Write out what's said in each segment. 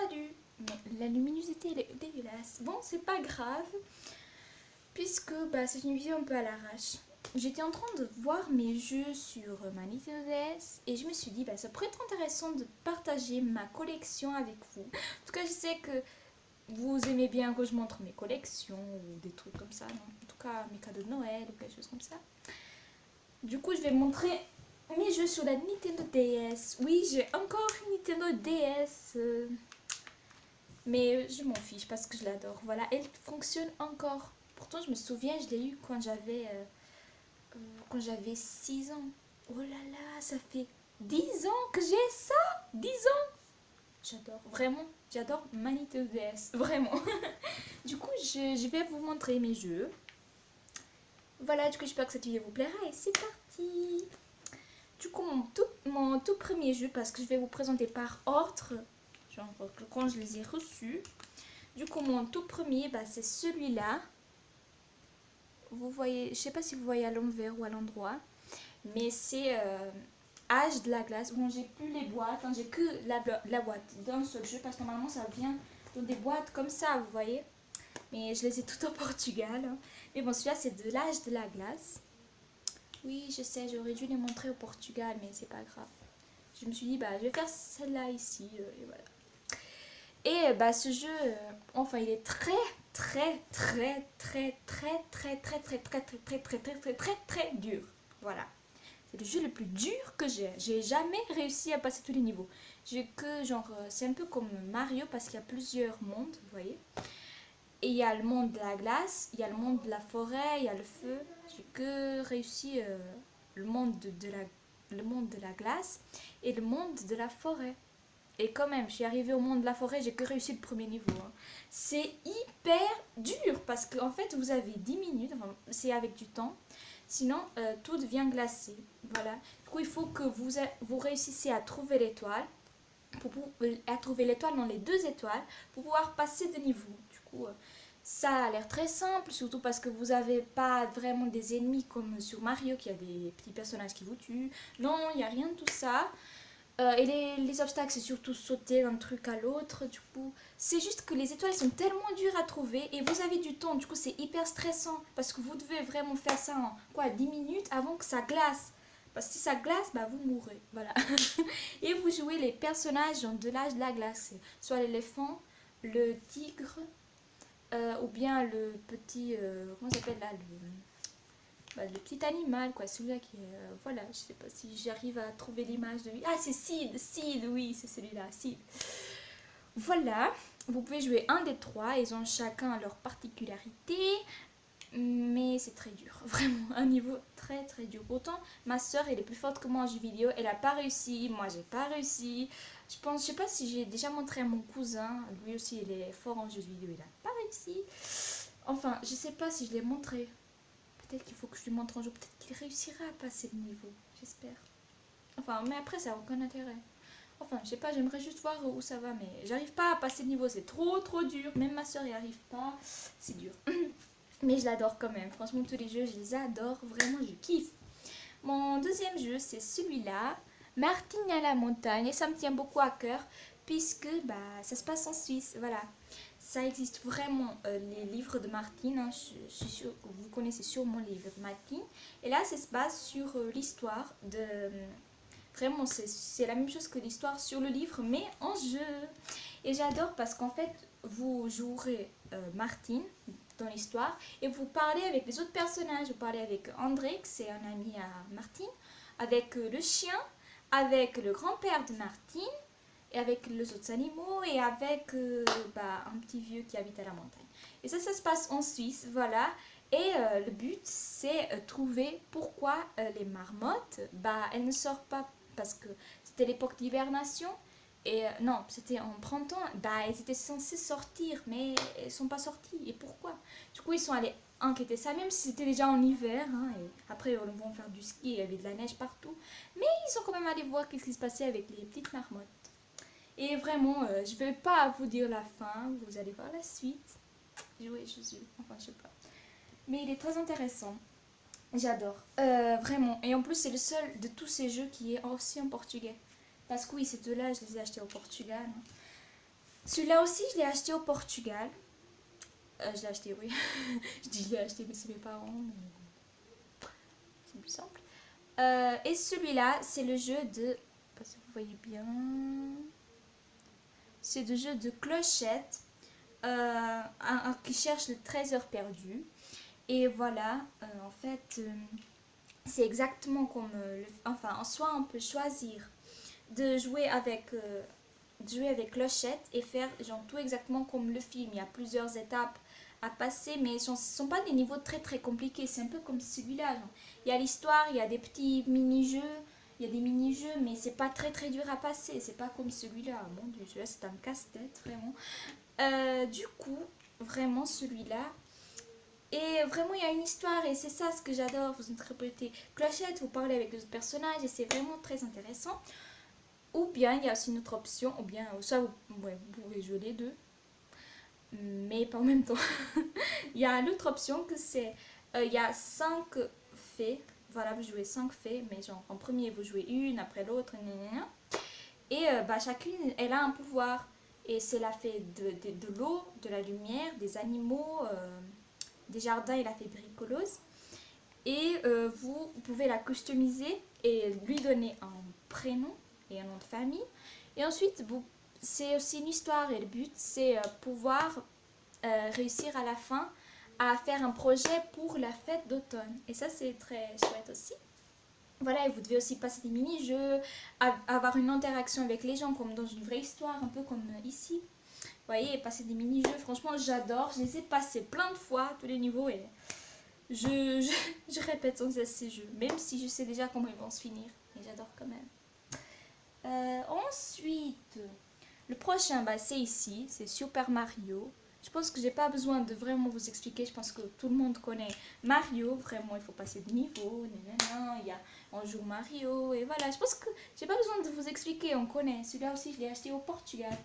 Salut! Mais la luminosité elle est dégueulasse. Bon, c'est pas grave, puisque c'est une vidéo un peu à l'arrache. J'étais en train de voir mes jeux sur ma Nintendo DS et je me suis dit ça pourrait être intéressant de partager ma collection avec vous. En tout cas, je sais que vous aimez bien que je montre mes collections ou des trucs comme ça, non? En tout cas, mes cadeaux de Noël ou quelque chose comme ça. Du coup, je vais montrer mes jeux sur la Nintendo DS. Oui, j'ai encore une Nintendo DS. Mais je m'en fiche parce que je l'adore. Voilà, elle fonctionne encore. Pourtant, je me souviens, je l'ai eu quand j'avais 6 ans. Oh là là, ça fait 10 ans que j'ai ça. 10 ans. J'adore, vraiment. J'adore ma Nintendo DS. Vraiment. Du coup, je vais vous montrer mes jeux. Voilà, du coup, j'espère que cette vidéo vous plaira. Et c'est parti. Du coup, mon tout premier jeu, parce que je vais vous présenter par ordre, genre quand je les ai reçus. Du coup, mon tout premier, c'est celui-là. Vous voyez, je sais pas si vous voyez à l'envers ou à l'endroit, mais c'est Âge de la glace. Bon, j'ai plus les boîtes, hein, j'ai que la boîte d'un seul jeu, parce que normalement ça vient dans des boîtes comme ça, vous voyez. Mais je les ai toutes au Portugal. Hein. Mais bon, celui-là, c'est de l'Âge de la glace. Oui, je sais, j'aurais dû les montrer au Portugal, mais c'est pas grave. Je me suis dit, je vais faire celle-là ici, et voilà. Et ce jeu, enfin, il est très très dur. Voilà. C'est le jeu le plus dur que j'ai. J'ai jamais réussi à passer tous les niveaux. J'ai que genre, c'est un peu comme Mario parce qu'il y a plusieurs mondes, vous voyez. Et il y a le monde de la glace, il y a le monde de la forêt, il y a le feu. J'ai que réussi le monde le monde de la glace et le monde de la forêt. Et quand même, je suis arrivée au monde de la forêt, j'ai que réussi le premier niveau. Hein. C'est hyper dur parce qu'en fait, vous avez 10 minutes, enfin, c'est avec du temps. Sinon, tout devient glacé. Voilà. Du coup, il faut que vous réussissiez à trouver l'étoile, à trouver l'étoile dans les 2 étoiles pour pouvoir passer de niveau. Du coup, ça a l'air très simple, surtout parce que vous n'avez pas vraiment des ennemis comme sur Mario, qui a des petits personnages qui vous tuent. Non, il n'y a rien de tout ça. Et les obstacles, c'est surtout sauter d'un truc à l'autre. Du coup, c'est juste que les étoiles sont tellement dures à trouver et vous avez du temps. Du coup, c'est hyper stressant parce que vous devez vraiment faire ça en 10 minutes avant que ça glace. Parce que si ça glace, vous mourrez. Voilà. Et vous jouez les personnages de l'âge de la glace. Soit l'éléphant, le tigre, ou bien le petit. Comment ça s'appelle là le petit animal, quoi, celui-là qui est... voilà, je sais pas si j'arrive à trouver l'image de lui. Ah, c'est Sid, oui, c'est celui-là, Sid. Voilà, vous pouvez jouer un des trois, ils ont chacun leur particularité, mais c'est très dur, vraiment, un niveau très dur. Autant ma soeur, elle est plus forte que moi en jeux vidéo, elle a pas réussi, moi j'ai pas réussi. Je sais pas si j'ai déjà montré à mon cousin, lui aussi il est fort en jeux vidéo, il a pas réussi. Enfin, je sais pas si je l'ai montré. Peut-être qu'il faut que je lui montre un jour, peut-être qu'il réussira à passer le niveau, j'espère. Enfin, mais après, ça n'a aucun intérêt. Enfin, je sais pas, j'aimerais juste voir où ça va, mais j'arrive pas à passer le niveau, c'est trop dur. Même ma soeur y arrive pas, c'est dur. Mais je l'adore quand même, franchement, tous les jeux, je les adore, vraiment, je kiffe. Mon deuxième jeu, c'est celui-là, Martine à la montagne, et ça me tient beaucoup à cœur, puisque ça se passe en Suisse, voilà. Ça existe vraiment, les livres de Martine, hein, je suis sûre que vous connaissez sûrement les livres de Martine. Et là, ça se base sur l'histoire de... Vraiment, c'est la même chose que l'histoire sur le livre, mais en jeu. Et j'adore parce qu'en fait, vous jouerez Martine dans l'histoire et vous parlez avec les autres personnages. Vous parlez avec André, c'est un ami à Martine, avec le chien, avec le grand-père de Martine, et avec les autres animaux et avec un petit vieux qui habite à la montagne. Et ça se passe en Suisse, voilà. Et le but, c'est trouver pourquoi les marmottes, elles ne sortent pas parce que c'était l'époque d'hibernation. Et non, c'était en printemps, elles étaient censées sortir, mais elles ne sont pas sorties. Et pourquoi? Du coup, ils sont allés enquêter ça, même si c'était déjà en hiver. Hein, et après, ils vont faire du ski, il y avait de la neige partout. Mais ils sont quand même allés voir ce qui se passait avec les petites marmottes. Et vraiment, je vais pas vous dire la fin, vous allez voir la suite. Jouer Jésus, enfin je sais pas. Mais il est très intéressant. J'adore. Vraiment. Et en plus, c'est le seul de tous ces jeux qui est aussi en portugais. Parce que oui, ces deux-là, je les ai achetés au Portugal. Celui-là aussi, je l'ai acheté au Portugal. Je l'ai acheté, oui. Je dis je l'ai acheté, mais c'est mes parents. C'est plus simple. Et celui-là, c'est le jeu de... Parce que vous voyez bien... C'est le jeu de clochette qui cherche le trésor perdu. Et voilà, en fait, c'est exactement comme... enfin, en soi, on peut choisir de jouer avec clochette et faire genre tout exactement comme le film. Il y a plusieurs étapes à passer, mais ce ne sont pas des niveaux très très compliqués. C'est un peu comme celui-là. Il y a l'histoire, il y a des petits mini-jeux, il y a des mini-jeux, mais c'est pas très très dur à passer. C'est pas comme celui-là. Mon Dieu, celui-là c'est un casse-tête, vraiment. Du coup, vraiment celui-là. Et vraiment, il y a une histoire et c'est ça ce que j'adore. Vous interprétez clochette, vous parlez avec les autres personnages et c'est vraiment très intéressant. Ou bien il y a aussi une autre option, ou bien soit vous pouvez jouer les deux, mais pas en même temps. Il y a l'autre option que c'est, il y a 5 fées, voilà, vous jouez 5 fées, mais genre en premier vous jouez une, après l'autre, et chacune elle a un pouvoir. Et c'est la fée de l'eau, de la lumière, des animaux, des jardins et la fée bricoleuse. Et vous pouvez la customiser et lui donner un prénom et un nom de famille. Et ensuite, c'est aussi une histoire et le but, c'est pouvoir réussir à la fin à faire un projet pour la fête d'automne. Et ça, c'est très chouette aussi. Voilà, et vous devez aussi passer des mini-jeux, avoir une interaction avec les gens comme dans une vraie histoire, un peu comme ici. Vous voyez, passer des mini-jeux, franchement, j'adore. Je les ai passés plein de fois, tous les niveaux, et je répète sans cesse ces jeux, même si je sais déjà comment ils vont se finir. Mais j'adore quand même. Ensuite, le prochain, c'est ici, c'est Super Mario. Je pense que j'ai pas besoin de vraiment vous expliquer. Je pense que tout le monde connaît Mario. Vraiment, il faut passer de niveau. On joue Mario. Et voilà, je pense que j'ai pas besoin de vous expliquer. On connaît. Celui-là aussi, je l'ai acheté au Portugal.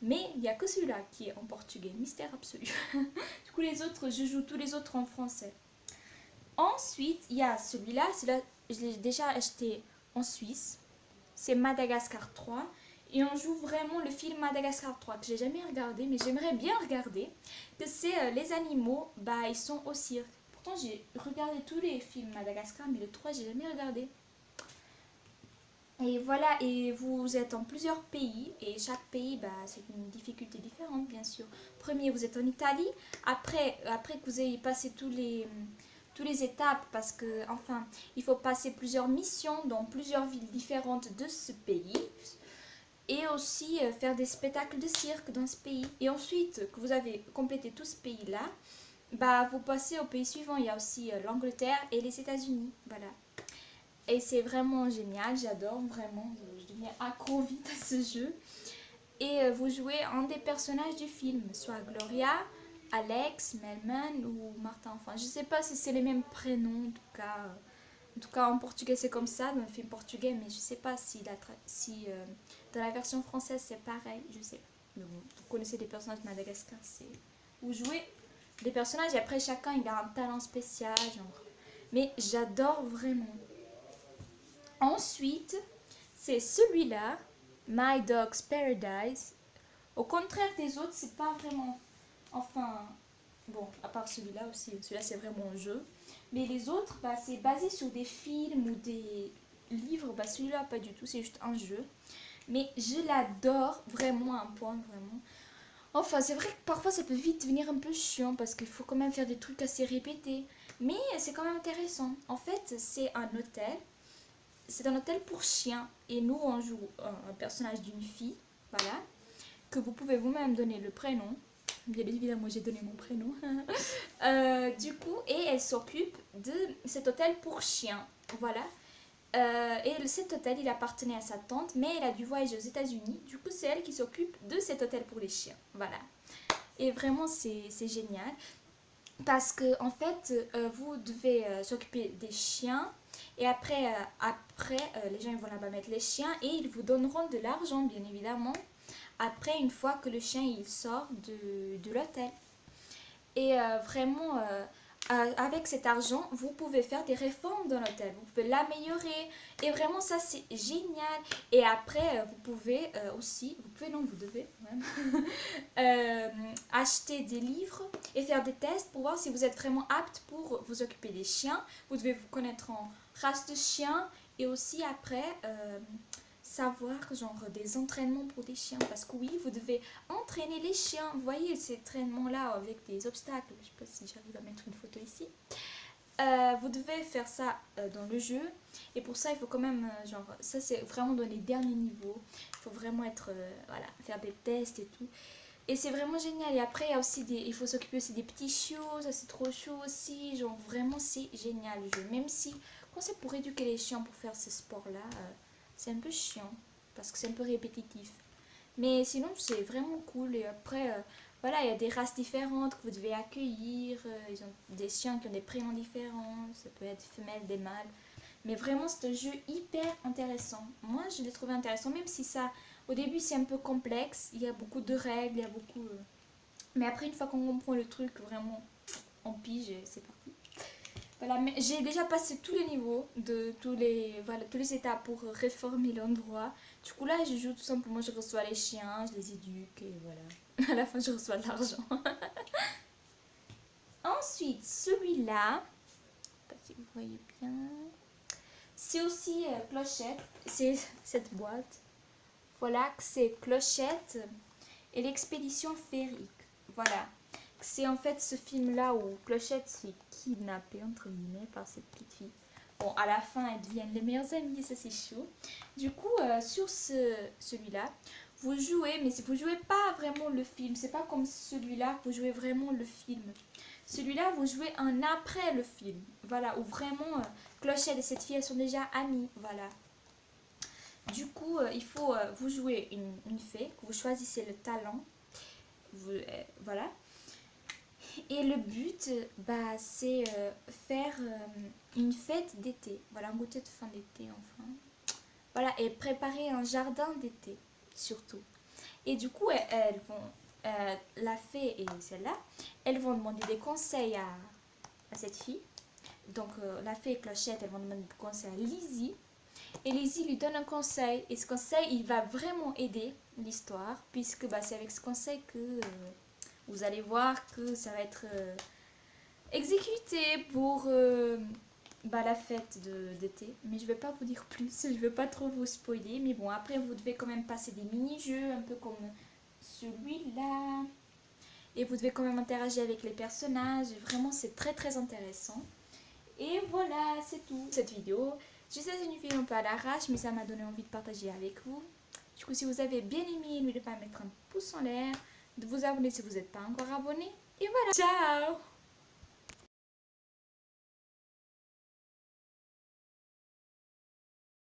Mais il n'y a que celui-là qui est en portugais. Mystère absolu. Du coup, les autres, je joue tous les autres en français. Ensuite, il y a celui-là. Celui-là, je l'ai déjà acheté en Suisse. C'est Madagascar 3. Et on joue vraiment le film Madagascar 3 que j'ai jamais regardé, mais j'aimerais bien regarder. Que c'est les animaux, ils sont au cirque. Pourtant, j'ai regardé tous les films Madagascar, mais le 3, j'ai jamais regardé. Et voilà, et vous êtes en plusieurs pays, et chaque pays, c'est une difficulté différente, bien sûr. Premier, vous êtes en Italie. Après que vous ayez passé tous les étapes, parce que, enfin, il faut passer plusieurs missions dans plusieurs villes différentes de ce pays. Et aussi faire des spectacles de cirque dans ce pays. Et ensuite que vous avez complété tout ce pays-là, vous passez au pays suivant. Il y a aussi l'Angleterre et les États-Unis. Voilà. Et c'est vraiment génial, j'adore vraiment. Je deviens accro vite à ce jeu. Et vous jouez un des personnages du film, soit Gloria, Alex, Melman ou Martin. Enfin, je sais pas si c'est les mêmes prénoms, en tout cas. En tout cas, en portugais, c'est comme ça, dans le film portugais, mais je sais pas si, dans la version française, c'est pareil, je sais pas. Mais bon, vous connaissez les personnages de Madagascar, c'est... Vous jouez des personnages et après, chacun, il a un talent spécial, genre. Mais j'adore vraiment. Ensuite, c'est celui-là, My Dog's Paradise. Au contraire des autres, c'est pas vraiment... Enfin, bon, à part celui-là aussi, celui-là, c'est vraiment un jeu. Mais les autres, c'est basé sur des films ou des livres. Celui-là, pas du tout, c'est juste un jeu. Mais je l'adore vraiment à un point, vraiment. Enfin, c'est vrai que parfois ça peut vite devenir un peu chiant parce qu'il faut quand même faire des trucs assez répétés. Mais c'est quand même intéressant. En fait, c'est un hôtel. C'est un hôtel pour chiens. Et nous, on joue un personnage d'une fille, voilà, que vous pouvez vous-même donner le prénom. Bien évidemment, j'ai donné mon prénom. Du coup, et elle s'occupe de cet hôtel pour chiens. Voilà. Et cet hôtel, il appartenait à sa tante, mais elle a dû voyager aux États-Unis. Du coup, c'est elle qui s'occupe de cet hôtel pour les chiens. Voilà. Et vraiment, c'est génial. Parce que, en fait, vous devez s'occuper des chiens. Et après, les gens ils vont là-bas mettre les chiens et ils vous donneront de l'argent, bien évidemment. Après, une fois que le chien il sort de l'hôtel. Et vraiment, avec cet argent, vous pouvez faire des réformes dans l'hôtel, vous pouvez l'améliorer et vraiment ça c'est génial. Et après vous pouvez aussi, vous devez même acheter des livres et faire des tests pour voir si vous êtes vraiment apte pour vous occuper des chiens. Vous devez vous connaître en race de chien et aussi après savoir genre des entraînements pour des chiens, parce que oui, vous devez entraîner les chiens. Vous voyez ces entraînements là avec des obstacles, je sais pas si j'arrive à mettre une photo ici. Vous devez faire ça dans le jeu et pour ça il faut quand même genre ça c'est vraiment dans les derniers niveaux, il faut vraiment être voilà, faire des tests et tout. Et c'est vraiment génial. Et après, il y a aussi il faut s'occuper aussi des petits chiots. Ça, c'est trop chaud aussi. Genre, vraiment, c'est génial le jeu. Même si, quand c'est pour éduquer les chiens pour faire ce sport-là, c'est un peu chiant. Parce que c'est un peu répétitif. Mais sinon, c'est vraiment cool. Et après, voilà, il y a des races différentes que vous devez accueillir. Ils ont des chiens qui ont des prénoms différents. Ça peut être des femelles, des mâles. Mais vraiment, c'est un jeu hyper intéressant. Moi, je l'ai trouvé intéressant, même si ça, au début, c'est un peu complexe. Il y a beaucoup de règles, il y a beaucoup... Mais après, une fois qu'on comprend le truc, vraiment, on pige et c'est parti. Voilà, mais j'ai déjà passé tous les niveaux, voilà, tous les étapes pour réformer l'endroit. Du coup, là, je joue tout simplement, je reçois les chiens, je les éduque et voilà. À la fin, je reçois de l'argent. Ensuite, celui-là, je sais pas si vous voyez bien... C'est aussi Clochette, c'est cette boîte. Voilà, c'est Clochette et l'expédition féerique. Voilà, c'est en fait ce film-là où Clochette se fait kidnapper, entre guillemets, par cette petite fille. Bon, à la fin, elles deviennent les meilleures amies, ça c'est chaud. Du coup, sur celui-là, vous jouez, mais vous jouez pas vraiment le film. C'est pas comme celui-là, vous jouez vraiment le film. Celui-là, vous jouez un après le film. Voilà, où vraiment Clochette et cette fille, elles sont déjà amies. Voilà. Du coup, il faut vous jouer une fée, que vous choisissez le talent. Voilà. Et le but, bah, c'est faire une fête d'été. Voilà, un goûter de fin d'été, enfin. Voilà, et préparer un jardin d'été, surtout. Et du coup, elles vont, la fée et celle-là, elles vont demander des conseils à cette fille. Donc, la fée et Clochette, elles vont demander des conseils à Lizzie. Et Lizzie lui donne un conseil. Et ce conseil, il va vraiment aider l'histoire. Puisque bah, c'est avec ce conseil que vous allez voir que ça va être exécuté pour bah, la fête d'été. Mais je ne vais pas vous dire plus. Je ne vais pas trop vous spoiler. Mais bon, après, vous devez quand même passer des mini-jeux. Un peu comme celui-là. Et vous devez quand même interagir avec les personnages. Et vraiment, c'est très très intéressant. Et voilà, c'est tout cette vidéo. Je sais que c'est une vidéo un peu à l'arrache, mais ça m'a donné envie de partager avec vous. Du coup, si vous avez bien aimé, n'oubliez pas de mettre un pouce en l'air, de vous abonner si vous n'êtes pas encore abonné. Et voilà, ciao!